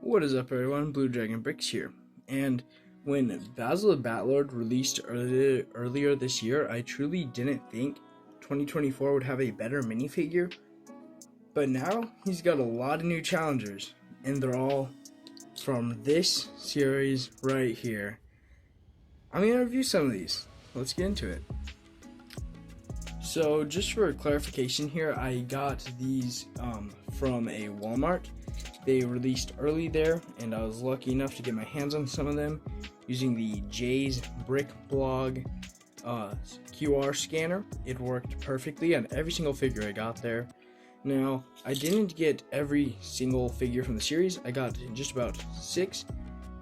What is up, everyone? Blue Dragon Bricks here. And when Basil the Batlord released earlier this year, I truly didn't think 2024 would have a better minifigure. But now he's got a lot of new challengers, and they're all from this series right here. I'm going to review some of these. Let's get into it. So just for clarification here, I got these from a Walmart. They released early there, and I was lucky enough to get my hands on some of them using the Jay's Brick Blog QR scanner. It worked perfectly on every single figure I got there. Now, I didn't get every single figure from the series. I got just about 6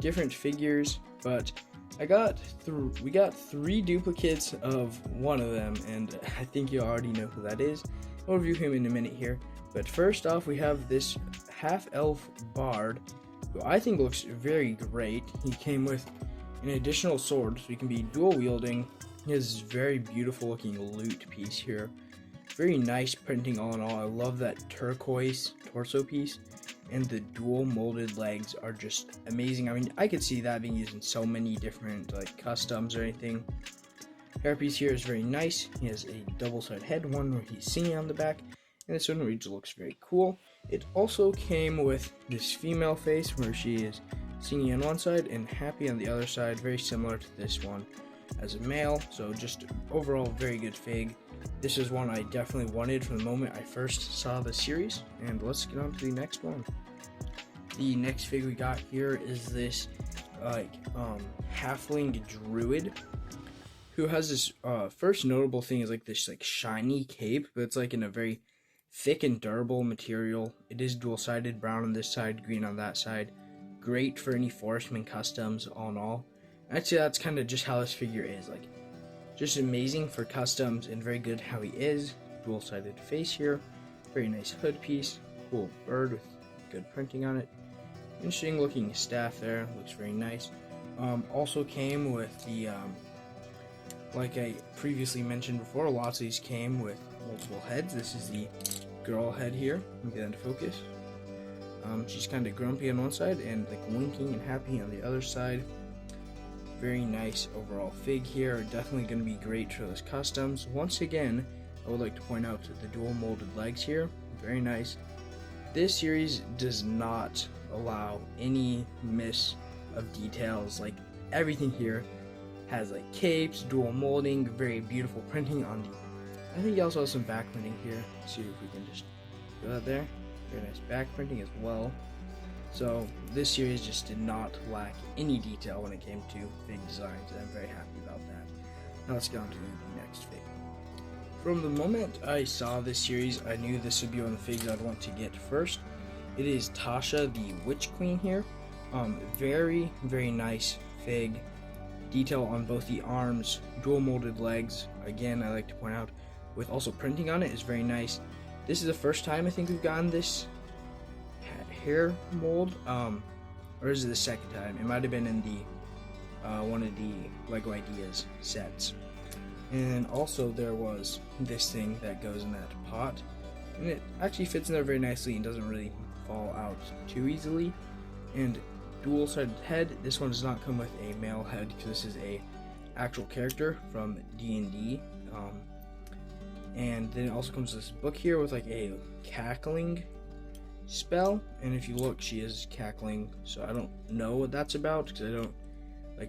different figures, but we got 3 duplicates of one of them, and I think you already know who that is. I'll review him in a minute here. But first off, we have this half-elf bard, who I think looks very great. He came with an additional sword, so he can be dual-wielding. He has this very beautiful-looking loot piece here. Very nice printing all in all. I love that turquoise torso piece, and the dual-molded legs are just amazing. I mean, I could see that being used in so many different customs or anything. Hairpiece here is very nice. He has a double-sided head, one where he's singing on the back, and this one which looks very cool. It also came with this female face where she is singing on one side and happy on the other side, very similar to this one as a male. So just overall very good fig. This is one I definitely wanted from the moment I first saw the series, and let's get on to the next one. The next fig we got here is this Halfling Druid, who has this first notable thing is this shiny cape, but it's in a very thick and durable material. It is dual-sided, brown on this side, green on that side. Great for any Forestman customs, all in all. I'd say that's kind of just how this figure is. Just amazing for customs and very good how he is. Dual-sided face here. Very nice hood piece. Cool bird with good printing on it. Interesting looking staff there. Looks very nice. Also came with the, like I previously mentioned before, lots of these came with multiple heads. This is the girl head here. Let me get into focus. She's kind of grumpy on one side and winking and happy on the other side. Very nice overall fig here. Definitely going to be great for those customs. Once again, I would like to point out the dual molded legs here. Very nice. This series does not allow any miss of details. Everything here has capes, dual molding, very beautiful printing on the. I think he also has some back printing here. Let's see if we can just go out there. Very nice back printing as well. So this series just did not lack any detail when it came to fig designs, and I'm very happy about that. Now let's get on to the next fig. From the moment I saw this series, I knew this would be one of the figs I'd want to get first. It is Tasha, the Witch Queen here. Very, very nice fig. Detail on both the arms, dual molded legs. Again, I like to point out, with also printing on it is very nice. This is the first time I think we've gotten this hair mold, or is it the second time? It might have been in the one of the Lego Ideas sets. And also there was this thing that goes in that pot, and it actually fits in there very nicely and doesn't really fall out too easily. And dual-sided head. This one does not come with a male head because this is a actual character from D&D. And then it also comes with this book here with a cackling spell. And if you look, she is cackling. So I don't know what that's about because I don't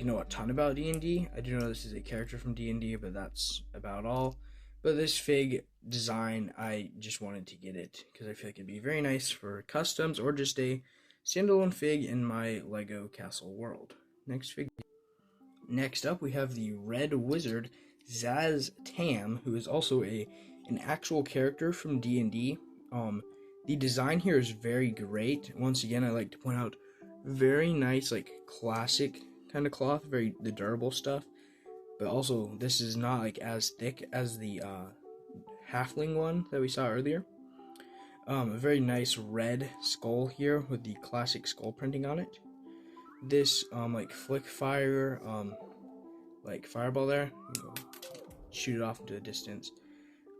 know a ton about D&D. I do know this is a character from D&D, but that's about all. But this fig design, I just wanted to get it because I feel like it'd be very nice for customs or just a standalone fig in my Lego Castle world. Next fig. Next up, we have the Red Wizard Zaz Tam, who is also an actual character from D&D. The design here is very great. Once again, I like to point out very nice, classic kind of cloth, the durable stuff. But also, this is not as thick as the halfling one that we saw earlier. A very nice red skull here with the classic skull printing on it. This flick fire fireball there. Shoot it off into the distance.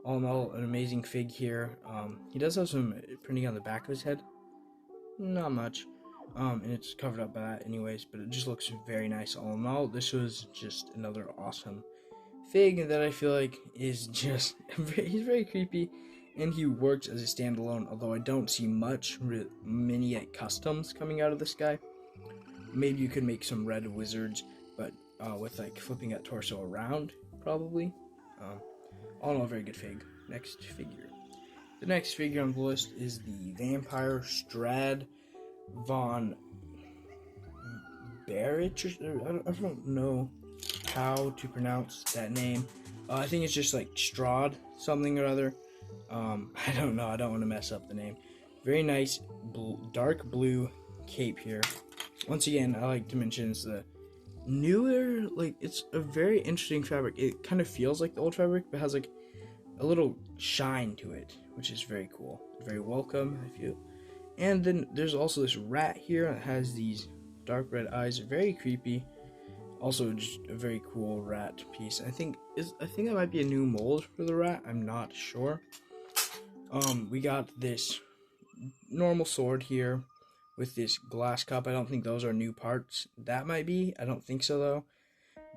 All in all, an amazing fig here. He does have some printing on the back of his head. Not much. and it's covered up by that anyways, but it just looks very nice all in all. This was just another awesome fig that I feel like is just, he's very creepy, and he works as a standalone, although I don't see many customs coming out of this guy. Maybe you could make some red wizards, but with like flipping that torso around, probably. All in all, very good fig. Next figure. The next figure on the list is the Vampire Strad von Barrich. I don't know how to pronounce that name. I think it's just like Strad something or other. I don't know. I don't want to mess up the name. Very nice dark blue cape here. Once again, I like to mention it's the newer, like it's a very interesting fabric. It kind of feels like the old fabric, but has like a little shine to it, which is very cool. Very welcome, I feel. And then there's also this rat here that has these dark red eyes, very creepy. Also, just a very cool rat piece. I think that might be a new mold for the rat. I'm not sure. We got this normal sword here with this glass cup. I don't think those are new parts. That might be. I don't think so though.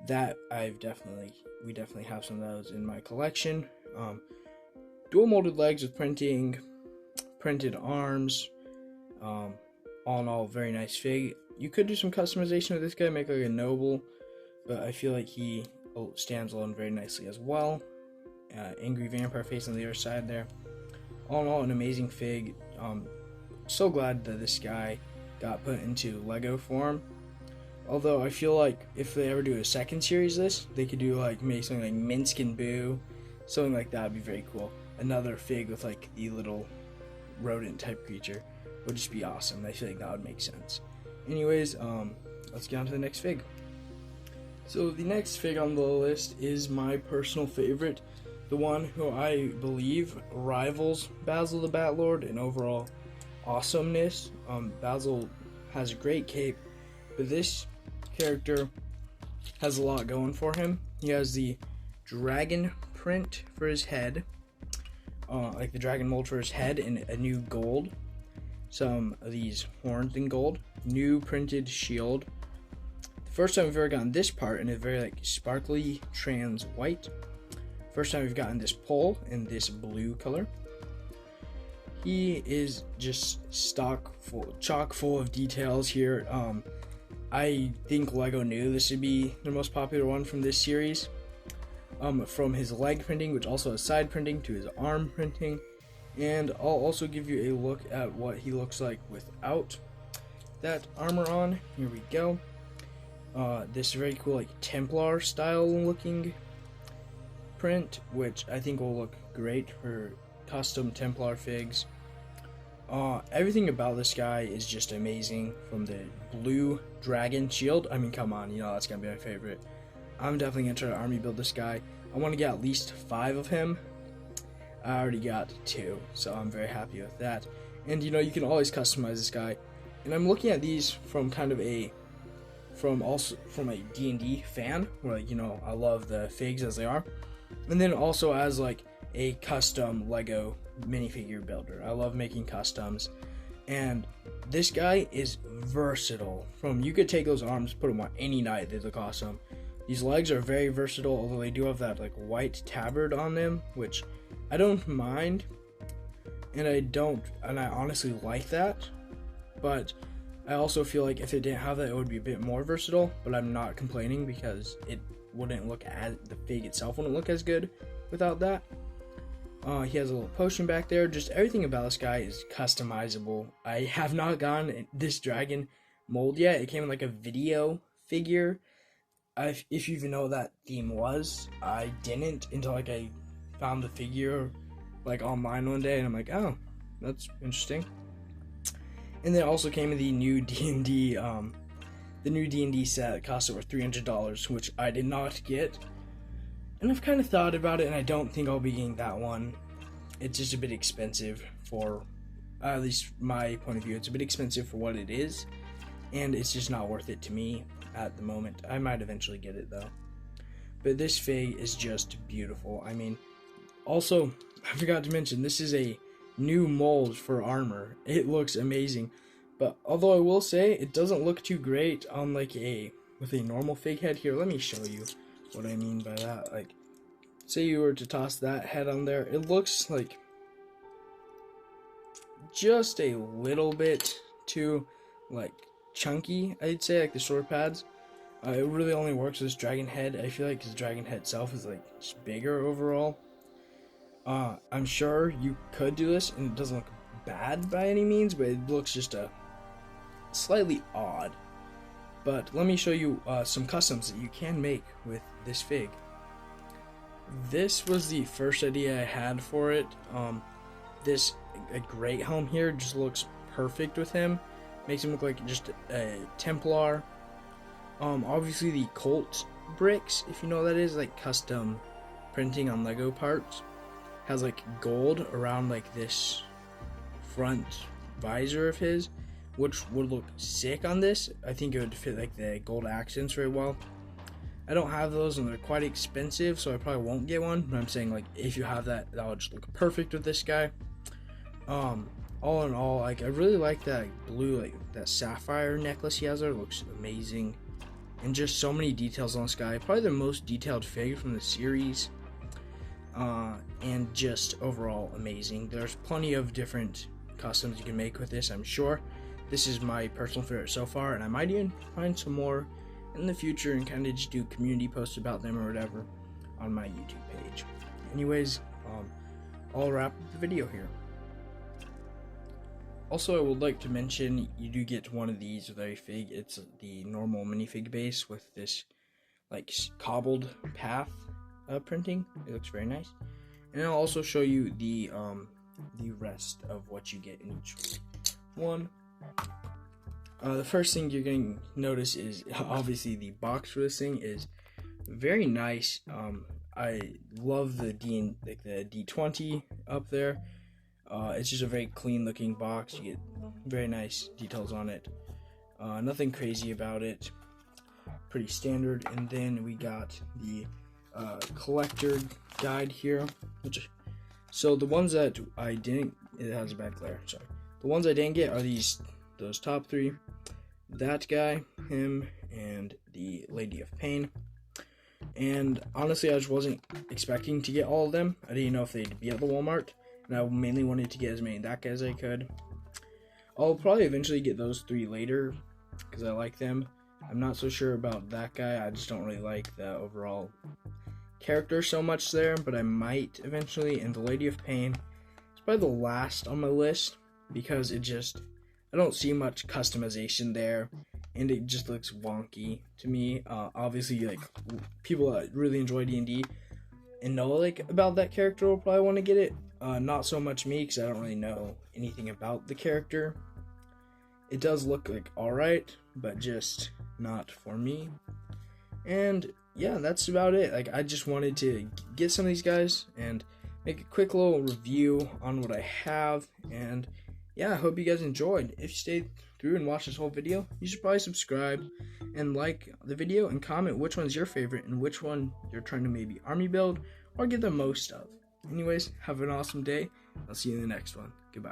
That we definitely have some of those in my collection. Dual molded legs with printed arms. All in all, very nice fig. You could do some customization with this guy, make like a noble, but I feel like he stands alone very nicely as well. Angry vampire face on the other side there. All in all, an amazing fig. So glad that this guy got put into Lego form. Although I feel like if they ever do a second series of this, they could do like maybe something like Minsk and Boo, something like that would be very cool. Another fig with like the little rodent type creature would just be awesome. I feel like that would make sense. Anyways, let's get on to the next fig. So the next fig on the list is my personal favorite, the one who I believe rivals Basil the Batlord in overall awesomeness. Basil has a great cape, but this character has a lot going for him. He has the dragon print for his head, like the dragon mold for his head in a new gold, some of these horns in gold, new printed shield. The first time we've ever gotten this part in a very like sparkly trans white. First time we've gotten this pole in this blue color. He is just chock full of details here. I think Lego knew this would be the most popular one from this series. From his leg printing, which also has side printing, to his arm printing. And I'll also give you a look at what he looks like without that armor on. Here we go. This very cool like Templar style looking print, which I think will look great for custom Templar figs. Everything about this guy is just amazing. From the blue dragon shield, I mean, come on, you know that's gonna be my favorite. I'm definitely gonna try to army build this guy. I want to get at least 5 of him. I already got 2, so I'm very happy with that. And you know, you can always customize this guy. And I'm looking at these from kind of a D&D fan, where you know I love the figs as they are, and then also as like a custom Lego minifigure builder. I love making customs, and this guy is versatile. You could take those arms, put them on any knight, they look awesome. These legs are very versatile, although they do have that like white tabard on them, which I don't mind, and I honestly like that, but I also feel like if it didn't have that, it would be a bit more versatile. But I'm not complaining, because it wouldn't look the fig itself wouldn't look as good without that. He has a little potion back there. Just everything about this guy is customizable. I have not gotten this dragon mold yet. It came in like a video figure. If you even know what that theme was, I didn't until like I found the figure like online one day, and I'm like, oh, that's interesting. And then it also came in the new D&D set that cost over $300, which I did not get. And I've kind of thought about it, and I don't think I'll be getting that one. It's just a bit expensive for, at least my point of view, it's a bit expensive for what it is, and it's just not worth it to me at the moment. I might eventually get it though. But this fig is just beautiful. I mean, also, I forgot to mention, this is a new mold for armor. It looks amazing. But although I will say it doesn't look too great on like with a normal fig head. Here, let me show you what I mean by that. Like, say you were to toss that head on there, it looks like just a little bit too like chunky, I'd say, like the shoulder pads. It really only works with this dragon head. I feel like his dragon head itself is like just bigger overall. I'm sure you could do this and it doesn't look bad by any means, but it looks just slightly odd. But let me show you some customs that you can make with this fig. This was the first idea I had for it. This a great helm here just looks perfect with him. Makes him look like just a Templar. Obviously the Colt bricks, if you know what that is, like custom printing on Lego parts, has like gold around like this front visor of his, which would look sick on this. I think it would fit like the gold accents very well. I don't have those and they're quite expensive, so I probably won't get one, but I'm saying like if you have that, that would just look perfect with this guy. All in all, like I really like that blue, like that sapphire necklace he has there. It looks amazing. And just so many details on this guy. Probably the most detailed fig from the series. And just overall amazing. There's plenty of different customs you can make with this, I'm sure. This is my personal favorite so far, and I might even find some more in the future and kind of just do community posts about them or whatever on my YouTube page. Anyways, I'll wrap up the video here. Also, I would like to mention you do get one of these with a fig. It's the normal minifig base with this like cobbled path printing. It looks very nice. And I'll also show you the rest of what you get in each one. The first thing you're going to notice is obviously the box for this thing is very nice. I love the D20 up there. It's just a very clean looking box. You get very nice details on it. Nothing crazy about it. Pretty standard. And then we got the collector guide here. So the ones that I didn't, it has a bad glare, sorry. The ones I didn't get are those top three. That guy, him, and the Lady of Pain. And honestly, I just wasn't expecting to get all of them. I didn't know if they'd be at the Walmart. And I mainly wanted to get as many of that guy as I could. I'll probably eventually get those three later because I like them. I'm not so sure about that guy. I just don't really like the overall character so much there, but I might eventually. And the Lady of Pain is probably the last on my list because I don't see much customization there, and it just looks wonky to me. Obviously, like people that really enjoy D&D and know like about that character will probably want to get it. Not so much me, because I don't really know anything about the character. It does look like alright, but just not for me. And yeah, that's about it. Like, I just wanted to get some of these guys and make a quick little review on what I have. And yeah, I hope you guys enjoyed. If you stayed through and watched this whole video, you should probably subscribe and like the video and comment which one's your favorite and which one you're trying to maybe army build or get the most of. Anyways, have an awesome day. I'll see you in the next one. Goodbye.